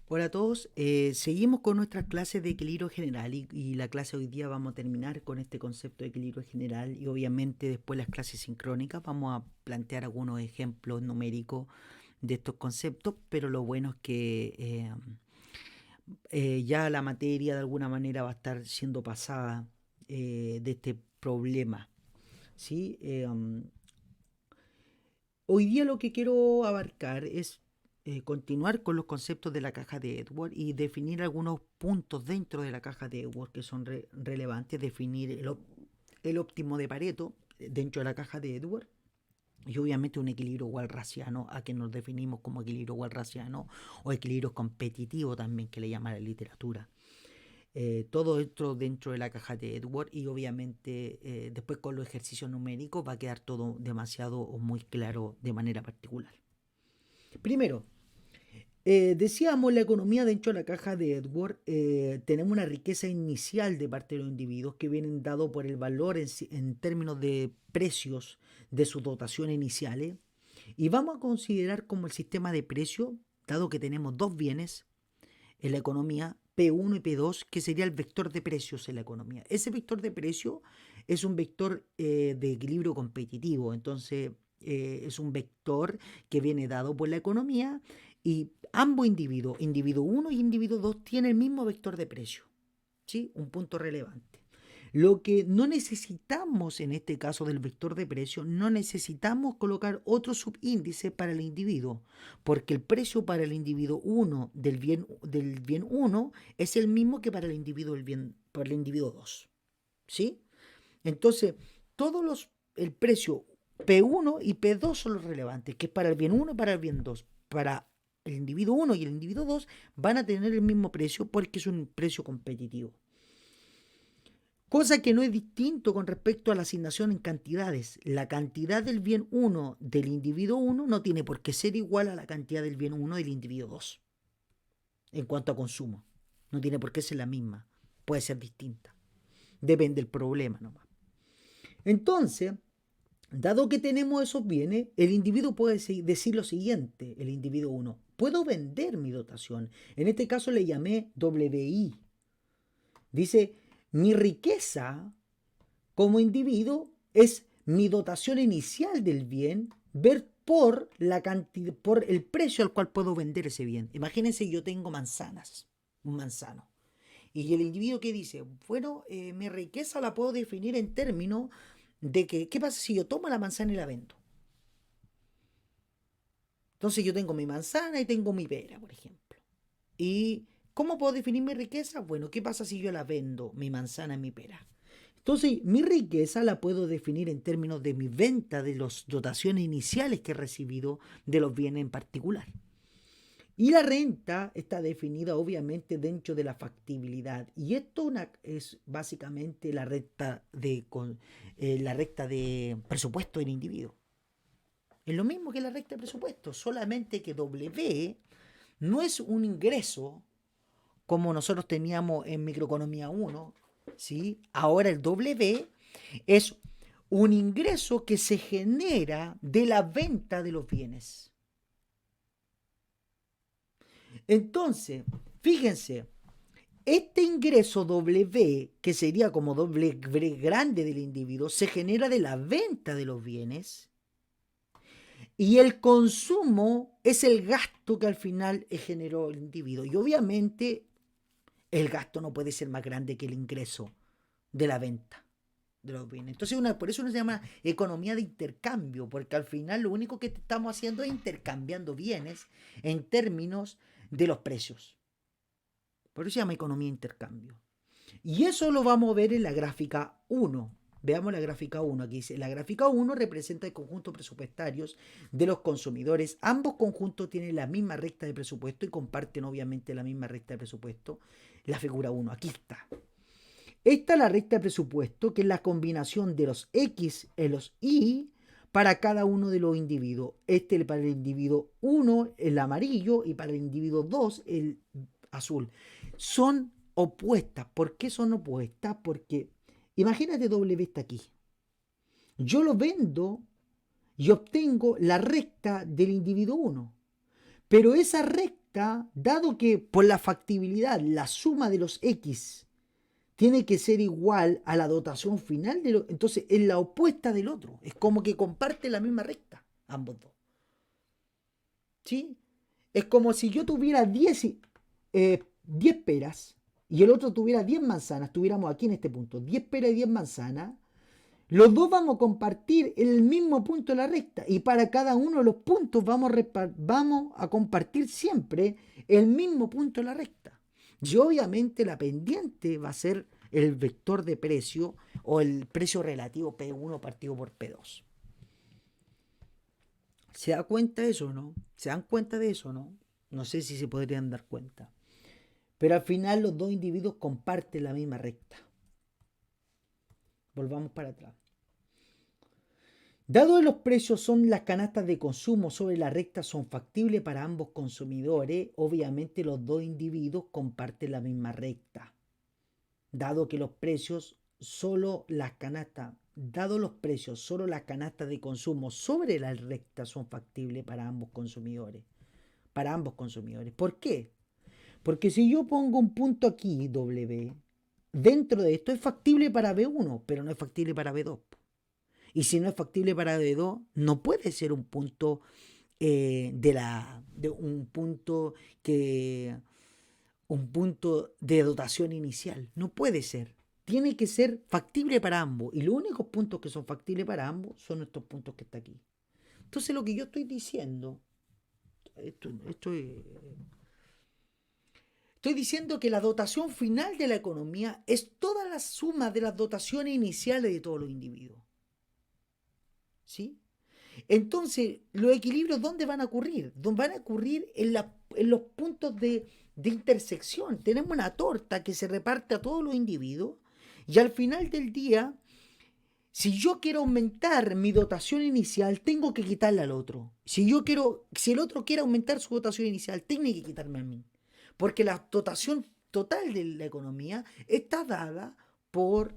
Hola a todos, seguimos con nuestras clases de equilibrio general y la clase hoy día vamos a terminar con este concepto de equilibrio general y obviamente después las clases sincrónicas vamos a plantear algunos ejemplos numéricos de estos conceptos, pero lo bueno es que ya la materia de alguna manera va a estar siendo pasada de este problema. ¿Sí? Hoy día lo que quiero abarcar es continuar con los conceptos de la caja de Edward y definir algunos puntos dentro de la caja de Edward que son relevantes, definir el óptimo de Pareto dentro de la caja de Edward y obviamente un equilibrio walrasiano a que nos definimos como equilibrio walrasiano o equilibrio competitivo también que le llama la literatura. Todo esto dentro de la caja de Edward y obviamente después con los ejercicios numéricos va a quedar todo demasiado o muy claro de manera particular. Primero, decíamos la economía dentro de la caja de Edward, tenemos una riqueza inicial de parte de los individuos que vienen dado por el valor en términos de precios de sus dotaciones iniciales y vamos a considerar como el sistema de precio, dado que tenemos dos bienes, en la economía, P1 y P2, que sería el vector de precios en la economía. Ese vector de precio es un vector de equilibrio competitivo, entonces es un vector que viene dado por la economía y ambos individuos, individuo 1 y individuo 2, tienen el mismo vector de precio. ¿Sí? Un punto relevante. Lo que no necesitamos en este caso del vector de precio, no necesitamos colocar otro subíndice para el individuo, porque el precio para el individuo 1 del bien 1 es el mismo que para el individuo, para el individuo 2. ¿Sí? Entonces, el precio P1 y P2 son los relevantes, que es para el bien 1 y para el bien 2. Para el individuo 1 y el individuo 2 van a tener el mismo precio porque es un precio competitivo. Cosa que no es distinto con respecto a la asignación en cantidades. La cantidad del bien 1 del individuo 1 no tiene por qué ser igual a la cantidad del bien 1 del individuo 2 en cuanto a consumo. No tiene por qué ser la misma. Puede ser distinta. Depende del problema nomás. Entonces, dado que tenemos esos bienes, el individuo puede decir lo siguiente, el individuo 1, puedo vender mi dotación. En este caso le llamé WI. Dice, mi riqueza como individuo es mi dotación inicial del bien ver por la cantidad, por el precio al cual puedo vender ese bien. Imagínense, yo tengo manzanas, un manzano. Y el individuo que dice, bueno, mi riqueza la puedo definir en términos de que, ¿qué pasa si yo tomo la manzana y la vendo? Entonces yo tengo mi manzana y tengo mi pera, por ejemplo. ¿Y cómo puedo definir mi riqueza? Bueno, ¿qué pasa si yo la vendo, mi manzana y mi pera? Entonces, mi riqueza la puedo definir en términos de mi venta de las dotaciones iniciales que he recibido de los bienes en particular. Y la renta está definida obviamente dentro de la factibilidad. Y esto es básicamente la recta de presupuesto del individuo. Es lo mismo que la recta de presupuesto, solamente que W no es un ingreso como nosotros teníamos en Microeconomía 1, ¿sí? Ahora el W es un ingreso que se genera de la venta de los bienes. Entonces, fíjense, este ingreso W, que sería como doble grande del individuo, se genera de la venta de los bienes y el consumo es el gasto que al final generó el individuo. Y obviamente el gasto no puede ser más grande que el ingreso de la venta de los bienes. Entonces, por eso se llama economía de intercambio, porque al final lo único que estamos haciendo es intercambiando bienes en términos de los precios. Por eso se llama economía de intercambio. Y eso lo vamos a ver en la gráfica 1. Veamos la gráfica 1. Aquí dice, la gráfica 1 representa el conjunto presupuestarios de los consumidores. Ambos conjuntos tienen la misma recta de presupuesto y comparten obviamente la misma recta de presupuesto. La figura 1, aquí está. Esta es la recta de presupuesto, que es la combinación de los X y los Y para cada uno de los individuos. Este para el individuo 1, el amarillo, y para el individuo 2, el azul. Son opuestas. ¿Por qué son opuestas? Porque imagínate W está aquí. Yo lo vendo y obtengo la recta del individuo 1. Pero esa recta recta, dado que por la factibilidad la suma de los x tiene que ser igual a la dotación final, entonces es la opuesta del otro. Es como que comparte la misma recta, ambos dos. ¿Sí? Es como si yo tuviera 10 peras y el otro tuviera 10 manzanas. Tuviéramos aquí en este punto 10 peras y 10 manzanas. Los dos vamos a compartir el mismo punto de la recta y para cada uno de los puntos vamos a compartir siempre el mismo punto de la recta. Y obviamente la pendiente va a ser el vector de precio o el precio relativo P1 partido por P2. ¿Se da cuenta de eso o no? ¿Se dan cuenta de eso o no? No sé si se podrían dar cuenta. Pero al final los dos individuos comparten la misma recta. Volvamos para atrás. Dado que los precios son las canastas de consumo sobre la recta son factibles para ambos consumidores, obviamente los dos individuos comparten la misma recta. Dado que los precios solo las canastas de consumo sobre la recta son factibles para ambos consumidores. ¿Por qué? Porque si yo pongo un punto aquí, W, dentro de esto es factible para B1, pero no es factible para B2. Y si no es factible para B2, no puede ser un punto un punto de dotación inicial. No puede ser. Tiene que ser factible para ambos. Y los únicos puntos que son factibles para ambos son estos puntos que está aquí. Entonces lo que yo estoy diciendo, estoy diciendo que la dotación final de la economía es toda la suma de las dotaciones iniciales de todos los individuos. ¿Sí? Entonces, los equilibrios, ¿dónde van a ocurrir? Van a ocurrir en los puntos de intersección. Tenemos una torta que se reparte a todos los individuos y al final del día, si yo quiero aumentar mi dotación inicial, tengo que quitarle al otro. Si el otro quiere aumentar su dotación inicial, tiene que quitarme a mí. Porque la dotación total de la economía está dada por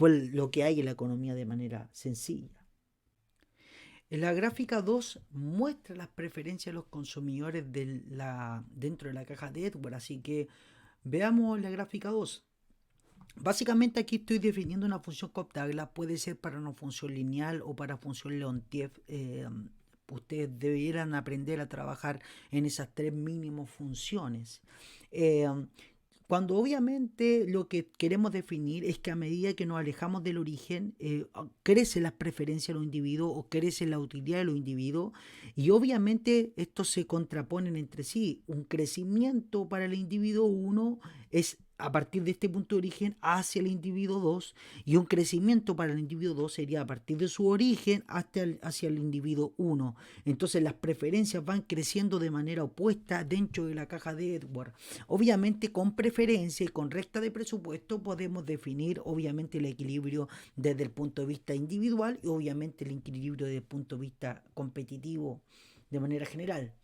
lo que hay en la economía de manera sencilla. En la gráfica 2 muestra las preferencias de los consumidores dentro de la caja de Edwards, así que veamos la gráfica 2. Básicamente aquí estoy definiendo una función Cobb-Douglas, puede ser para una función lineal o para función Leontief. Ustedes debieran aprender a trabajar en esas tres mínimos funciones. Cuando obviamente lo que queremos definir es que a medida que nos alejamos del origen, crecen las preferencias de los individuos o crece la utilidad de los individuos y obviamente estos se contraponen entre sí. Un crecimiento para el individuo 1 es a partir de este punto de origen hacia el individuo 2 y un crecimiento para el individuo 2 sería a partir de su origen hacia el individuo 1. Entonces las preferencias van creciendo de manera opuesta dentro de la caja de Edwards. Obviamente con preferencia y con recta de presupuesto podemos definir obviamente el equilibrio desde el punto de vista individual y obviamente el equilibrio desde el punto de vista competitivo de manera general.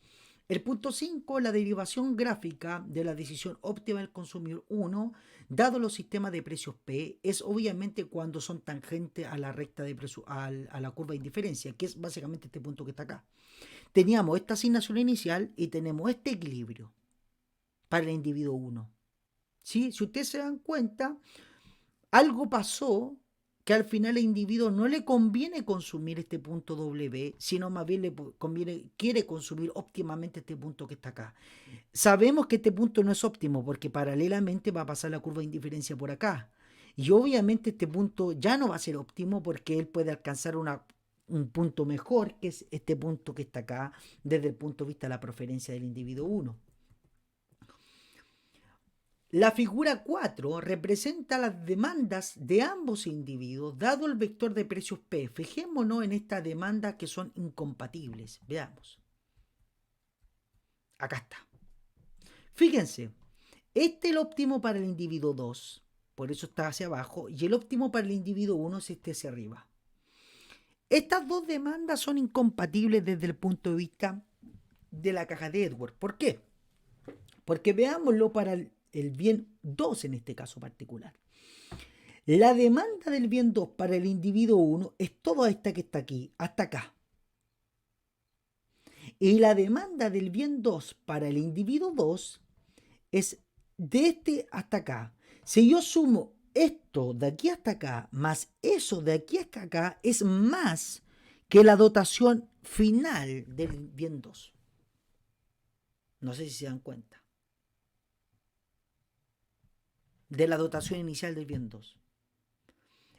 El punto 5, la derivación gráfica de la decisión óptima del consumidor 1, dado los sistemas de precios P, es obviamente cuando son tangentes a la recta de a la curva de indiferencia, que es básicamente este punto que está acá. Teníamos esta asignación inicial y tenemos este equilibrio para el individuo 1. ¿Sí? Si ustedes se dan cuenta, algo pasó que al final al individuo no le conviene consumir este punto W, sino más bien quiere consumir óptimamente este punto que está acá. Sabemos que este punto no es óptimo porque paralelamente va a pasar la curva de indiferencia por acá. Y obviamente este punto ya no va a ser óptimo porque él puede alcanzar un punto mejor, que es este punto que está acá, desde el punto de vista de la preferencia del individuo 1. La figura 4 representa las demandas de ambos individuos dado el vector de precios P. Fijémonos en estas demandas que son incompatibles. Veamos. Acá está. Fíjense, este es el óptimo para el individuo 2, por eso está hacia abajo, y el óptimo para el individuo 1 es este hacia arriba. Estas dos demandas son incompatibles desde el punto de vista de la caja de Edwards. ¿Por qué? Porque veámoslo para el bien 2 en este caso particular. La demanda del bien 2 para el individuo 1 es toda esta que está aquí, hasta acá. Y la demanda del bien 2 para el individuo 2 es de este hasta acá. Si yo sumo esto de aquí hasta acá más eso de aquí hasta acá, es más que la dotación final del bien 2. No sé si se dan cuenta. De la dotación inicial del bien 2.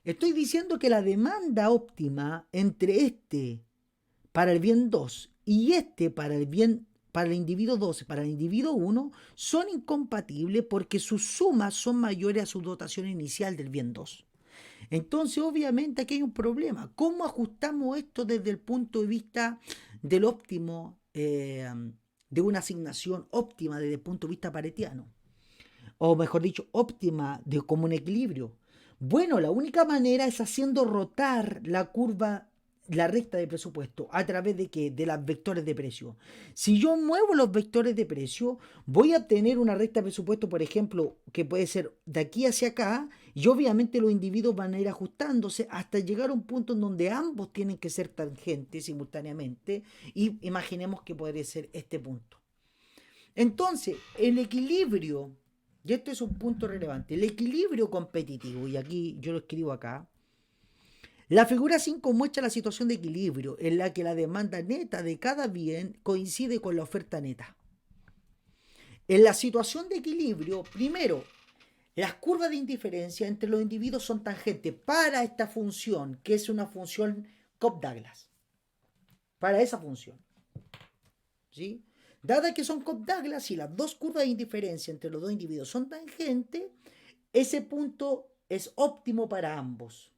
Estoy diciendo que la demanda óptima entre este para el bien 2 y este para el individuo 2 para el individuo 1 son incompatibles porque sus sumas son mayores a su dotación inicial del bien 2. Entonces, obviamente, aquí hay un problema. ¿Cómo ajustamos esto desde el punto de vista del óptimo, de una asignación óptima desde el punto de vista paretiano? O mejor dicho, óptima, de como un equilibrio. Bueno, la única manera es haciendo rotar la curva, la recta de presupuesto. ¿A través de qué? De los vectores de precio. Si yo muevo los vectores de precio, voy a obtener una recta de presupuesto, por ejemplo, que puede ser de aquí hacia acá, y obviamente los individuos van a ir ajustándose hasta llegar a un punto en donde ambos tienen que ser tangentes simultáneamente, y imaginemos que podría ser este punto. Entonces, el equilibrio, y este es un punto relevante, el equilibrio competitivo, y aquí yo lo escribo acá, la figura 5 muestra la situación de equilibrio en la que la demanda neta de cada bien coincide con la oferta neta. En la situación de equilibrio, primero, las curvas de indiferencia entre los individuos son tangentes para esta función, que es una función Cobb-Douglas. Para esa función. ¿Sí? Dada que son Cobb-Douglas y las dos curvas de indiferencia entre los dos individuos son tangentes, ese punto es óptimo para ambos.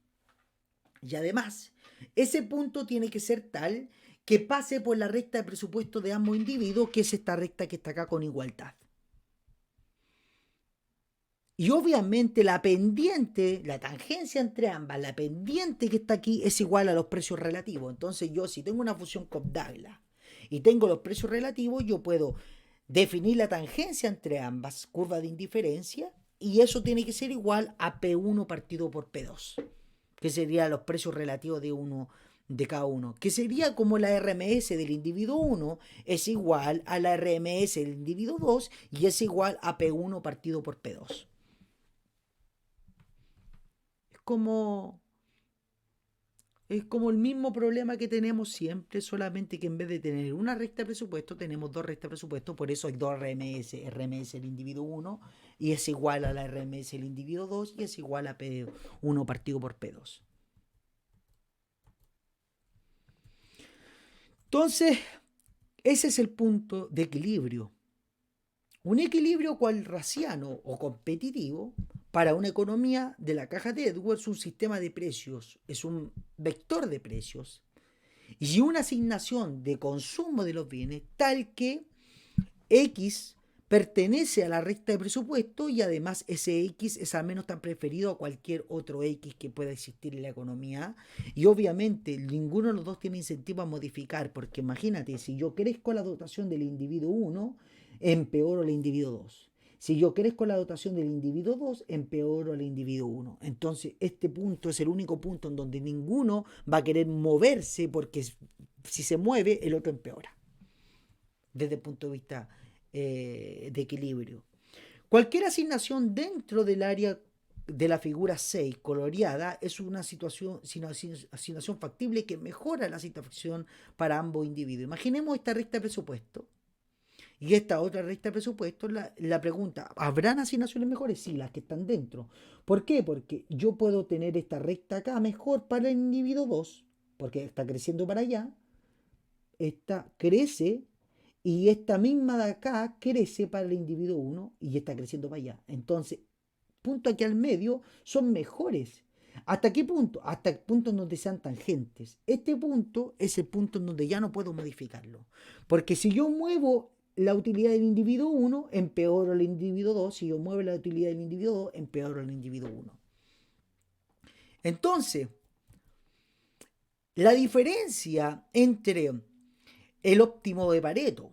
Y además, ese punto tiene que ser tal que pase por la recta de presupuesto de ambos individuos, que es esta recta que está acá con igualdad. Y obviamente la pendiente, la tangencia entre ambas, la pendiente que está aquí es igual a los precios relativos. Entonces yo, si tengo una función Cobb-Douglas y tengo los precios relativos, yo puedo definir la tangencia entre ambas curvas de indiferencia, y eso tiene que ser igual a P1 partido por P2, que serían los precios relativos de cada uno, que sería como la RMS del individuo 1 es igual a la RMS del individuo 2 y es igual a P1 partido por P2. Es como Es como el mismo problema que tenemos siempre, solamente que en vez de tener una recta de presupuesto, tenemos dos rectas de presupuesto, por eso hay dos RMS, RMS el individuo 1 y es igual a la RMS el individuo 2 y es igual a P1 partido por P2. Entonces, ese es el punto de equilibrio. Un equilibrio cualraciano o competitivo para una economía de la caja de Edwards, un sistema de precios, es un vector de precios y una asignación de consumo de los bienes tal que X pertenece a la recta de presupuesto y además ese X es al menos tan preferido a cualquier otro X que pueda existir en la economía, y obviamente ninguno de los dos tiene incentivo a modificar, porque imagínate, si yo crezco la dotación del individuo 1, empeoro el individuo 2. Si yo crezco la dotación del individuo 2, empeoro el individuo 1. Entonces, este punto es el único punto en donde ninguno va a querer moverse, porque si se mueve, el otro empeora. Desde el punto de vista de equilibrio. Cualquier asignación dentro del área de la figura 6 coloreada es una asignación factible que mejora la situación para ambos individuos. Imaginemos esta recta de presupuesto y esta otra recta de presupuesto. La pregunta, ¿habrán asignaciones mejores? Sí, las que están dentro. ¿Por qué? Porque yo puedo tener esta recta acá mejor para el individuo 2, porque está creciendo para allá. Esta crece y esta misma de acá crece para el individuo 1 y está creciendo para allá. Entonces, puntos aquí al medio son mejores. ¿Hasta qué punto? Hasta el punto en donde sean tangentes. Este punto es el punto en donde ya no puedo modificarlo. Porque si yo muevo la utilidad del individuo 1, empeoro el individuo 2. Si yo muevo la utilidad del individuo 2, empeoro el individuo 1. Entonces, la diferencia entre el óptimo de Pareto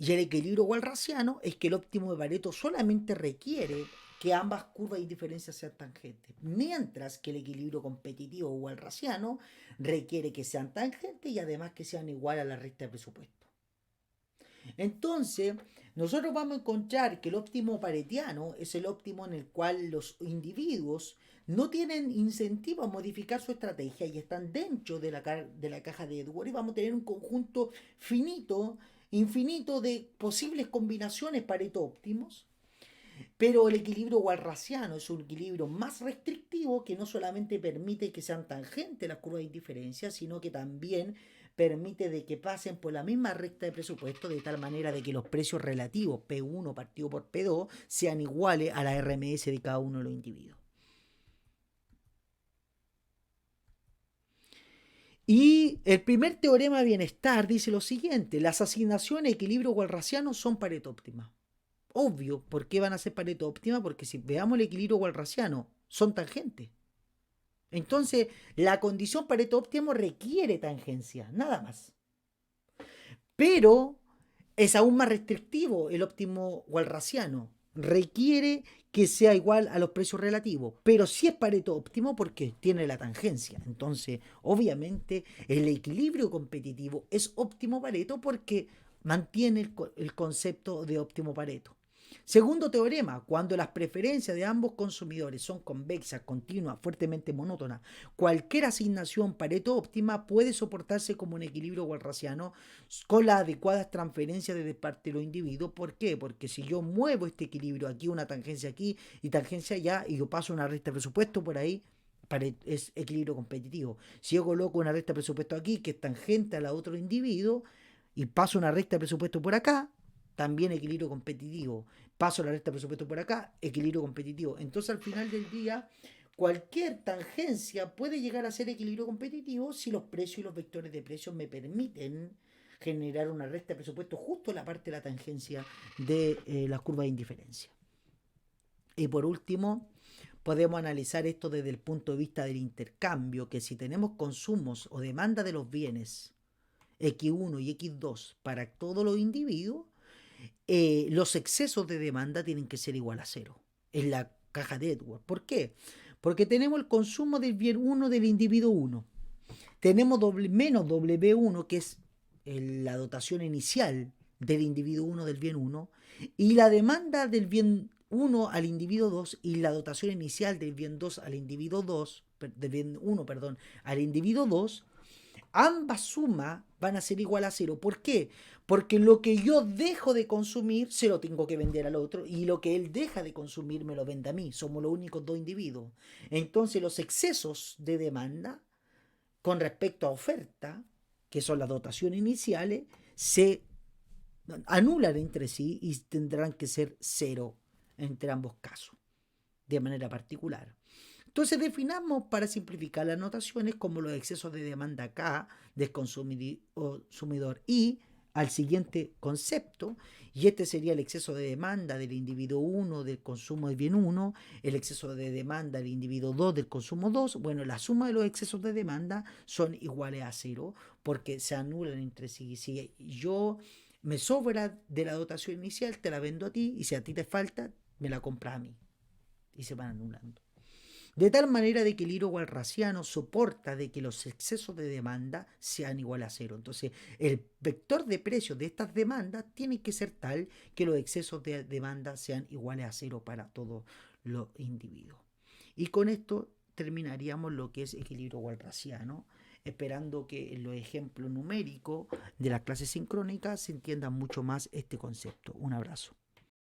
y el equilibrio walrasiano es que el óptimo de Pareto solamente requiere que ambas curvas de indiferencia sean tangentes, mientras que el equilibrio competitivo walrasiano requiere que sean tangentes y además que sean igual a la recta de presupuesto. Entonces, nosotros vamos a encontrar que el óptimo paretiano es el óptimo en el cual los individuos no tienen incentivo a modificar su estrategia y están dentro de la caja de Edward y vamos a tener un conjunto finito, infinito de posibles combinaciones Pareto óptimos, pero el equilibrio walrasiano es un equilibrio más restrictivo que no solamente permite que sean tangentes las curvas de indiferencia, sino que también permite de que pasen por la misma recta de presupuesto de tal manera de que los precios relativos P1 partido por P2 sean iguales a la RMS de cada uno de los individuos. Y el primer teorema de bienestar dice lo siguiente: las asignaciones de equilibrio walrasiano son Pareto óptimas. Obvio, ¿por qué van a ser Pareto óptimas? Porque si veamos el equilibrio walrasiano, son tangentes. Entonces, la condición Pareto óptimo requiere tangencia, nada más. Pero es aún más restrictivo el óptimo walrasiano. Requiere que sea igual a los precios relativos, pero sí es Pareto óptimo porque tiene la tangencia. Entonces, obviamente, el equilibrio competitivo es óptimo Pareto porque mantiene el concepto de óptimo Pareto. Segundo teorema: cuando las preferencias de ambos consumidores son convexas, continuas, fuertemente monótonas, cualquier asignación Pareto óptima puede soportarse como un equilibrio walrasiano con las adecuadas transferencias de parte de los individuos. ¿Por qué? Porque si yo muevo este equilibrio aquí, una tangencia aquí y tangencia allá, y yo paso una recta de presupuesto por ahí, es equilibrio competitivo. Si yo coloco una recta de presupuesto aquí que es tangente a la otro individuo y paso una recta de presupuesto por acá, también equilibrio competitivo. Paso la recta de presupuesto por acá, equilibrio competitivo. Entonces, al final del día, cualquier tangencia puede llegar a ser equilibrio competitivo si los precios y los vectores de precios me permiten generar una recta de presupuesto justo en la parte de la tangencia de la curva de indiferencia. Y por último, podemos analizar esto desde el punto de vista del intercambio, que si tenemos consumos o demanda de los bienes X1 y X2 para todos los individuos, los excesos de demanda tienen que ser igual a cero en la caja de Edward. ¿Por qué? Porque tenemos el consumo del bien 1 del individuo 1. Tenemos menos W1, que es la dotación inicial del individuo 1 del bien 1, y la demanda del bien 1 al individuo 2 y la dotación inicial del bien 2 al individuo 2, del bien 1, perdón, al individuo 2, ambas sumas van a ser igual a cero. ¿Por qué? Porque lo que yo dejo de consumir se lo tengo que vender al otro y lo que él deja de consumir me lo vende a mí. Somos los únicos dos individuos. Entonces los excesos de demanda con respecto a oferta, que son las dotaciones iniciales, se anulan entre sí y tendrán que ser cero entre ambos casos, de manera particular. Entonces definamos para simplificar las notaciones como los excesos de demanda K del consumidor y al siguiente concepto, y este sería el exceso de demanda del individuo 1 del consumo del bien 1, el exceso de demanda del individuo 2 del consumo 2. Bueno, la suma de los excesos de demanda son iguales a cero porque se anulan entre sí. Si yo me sobra de la dotación inicial, te la vendo a ti, y si a ti te falta, me la compras a mí, y se van anulando. De tal manera de que el hilo walrasiano soporta de que los excesos de demanda sean igual a cero. Entonces, el vector de precios de estas demandas tiene que ser tal que los excesos de demanda sean iguales a cero para todos los individuos. Y con esto terminaríamos lo que es equilibrio walrasiano, esperando que en los ejemplos numéricos de las clases sincrónicas se entienda mucho más este concepto. Un abrazo.